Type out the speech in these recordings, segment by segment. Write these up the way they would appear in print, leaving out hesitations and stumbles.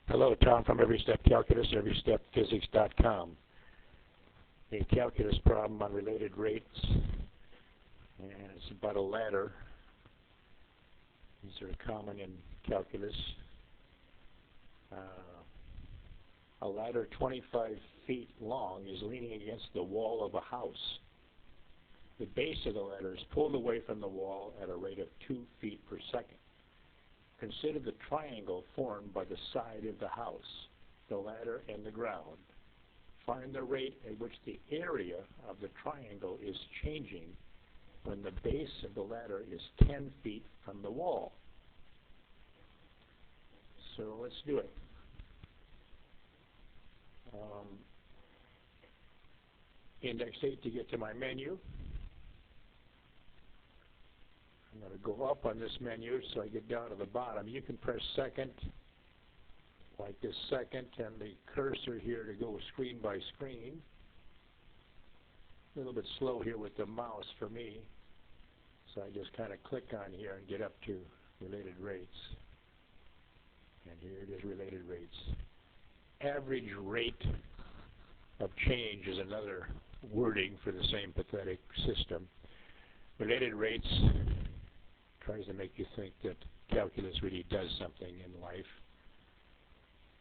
Hello, Tom from Every Step Calculus, everystepphysics.com. A calculus problem on related rates, and it's about a ladder. These are common in calculus. A ladder 25 feet long is leaning against the wall of a house. The base of the ladder is pulled away from the wall at a rate of 2 feet per second. Consider the triangle formed by the side of the house, the ladder, and the ground. Find the rate at which the area of the triangle is changing when the base of the ladder is 10 feet from the wall. So let's do it. Index 8 to get to my menu. I'm going to go up on this menu so I get down to the bottom. You can press second, like this second, and the cursor here to go screen by screen. A little bit slow here with the mouse for me, so I just kind of click on here and get up to related rates. And here it is, related rates. Average rate of change is another wording for the same pathetic system. Related rates tries to make you think that calculus really does something in life.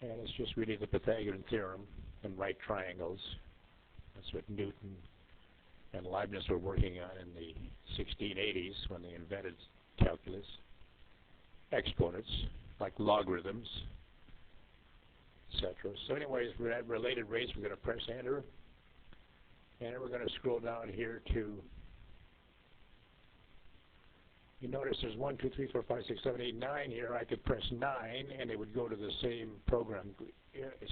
And it's just really the Pythagorean theorem and right triangles. That's what Newton and Leibniz were working on in the 1680s when they invented calculus. Exponents, like logarithms, etc. So anyways, we're at related rates. We're going to press enter. And we're going to scroll down here to, you notice there's 1, 2, 3, 4, 5, 6, 7, 8, 9 here. I could press 9 and it would go to the same program.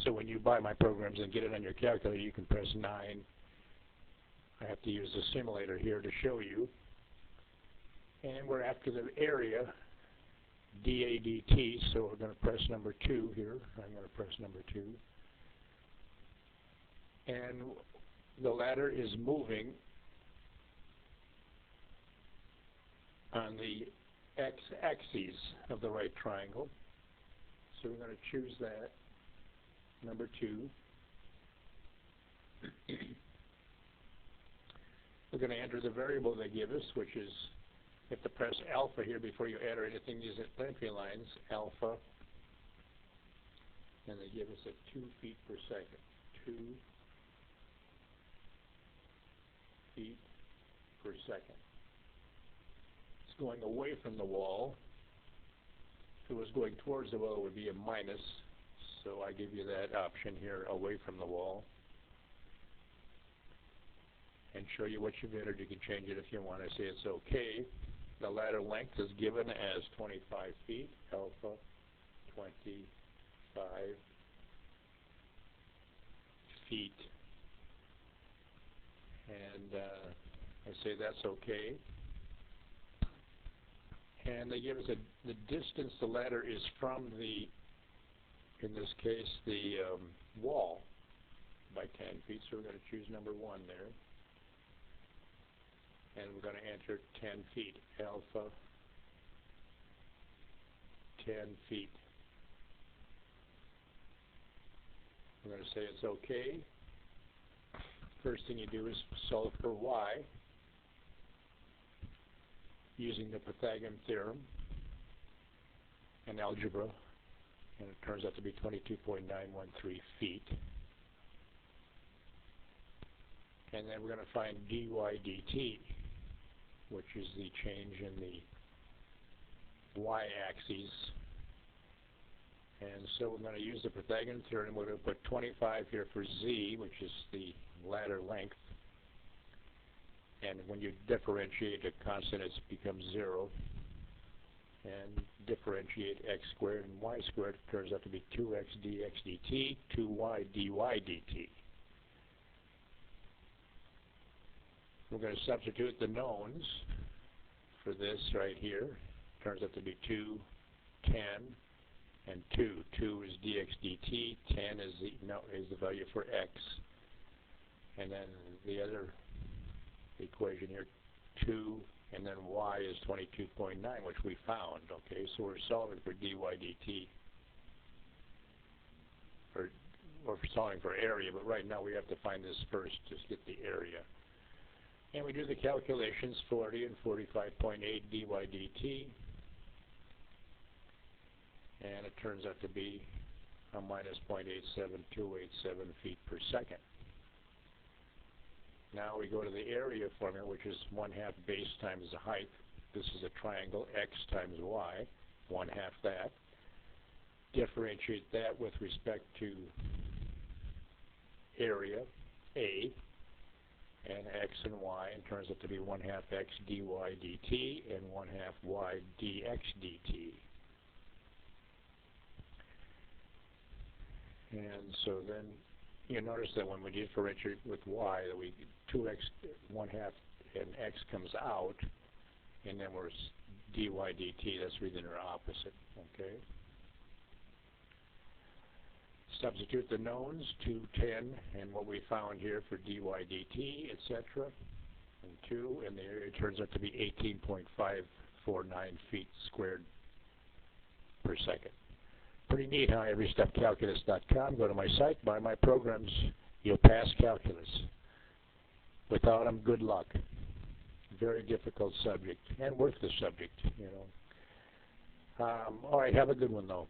So when you buy my programs and get it on your calculator, you can press 9. I have to use the simulator here to show you. And we're after the area, dA dt, so we're going to press number 2 here. I'm going to press number 2. And the ladder is moving on the x-axis of the right triangle. So we're going to choose that, number 2. We're going to enter the variable they give us, which is, you have to press alpha here before you enter anything. These are entry lines, alpha, and they give us at 2 feet per second. 2 feet per second. It's going away from the wall. If it was going towards the wall, it would be a minus. So I give you that option here, away from the wall. And show you what you've entered. You can change it if you want. I say it's okay. The ladder length is given as 25 feet, alpha 25 feet. And I say that's okay. And they give us the distance the ladder is from the, in this case, the wall by 10 feet. So we're going to choose number 1 there. And we're going to enter 10 feet, alpha 10 feet. We're going to say it's okay. First thing you do is solve for y using the Pythagorean theorem and algebra, and it turns out to be 22.913 feet. And then we're going to find dy dt, which is the change in the y-axis. And so we're going to use the Pythagorean theorem. We're going to put 25 here for z, which is the ladder length. And when you differentiate a constant, it becomes 0. And differentiate x squared and y squared, it turns out to be 2x dx dt, 2y dy dt. We're going to substitute the knowns for this right here. Turns out to be 2, 10, and 2. 2 is dx dt, 10 is the value for x. And then the other equation here, 2, and then y is 22.9, which we found. Okay, so we're solving for dy dt. solving for area, but right now we have to find this first, just get the area. And we do the calculations, 40 and 45.8 dy dt, and it turns out to be a minus 0.87287 feet per second. Now we go to the area formula, which is 1/2 base times the height. This is a triangle, x times y, 1/2 that. Differentiate that with respect to area, A, and x and y, and turns out to be 1/2 x dy dt and 1/2 y dx dt. And so then you notice that when we differentiate with y, that we 2x, 1/2 and x comes out, and then we're dy dt, that's really their opposite, okay? Substitute the knowns, 2, 10, and what we found here for dy dt, etc., and 2, and the area turns out to be 18.549 feet squared per second. Pretty neat, huh? EveryStepCalculus.com. Go to my site, buy my programs. You'll pass calculus. Without them, good luck. Very difficult subject, and worth the subject, you know. All right, have a good one, though.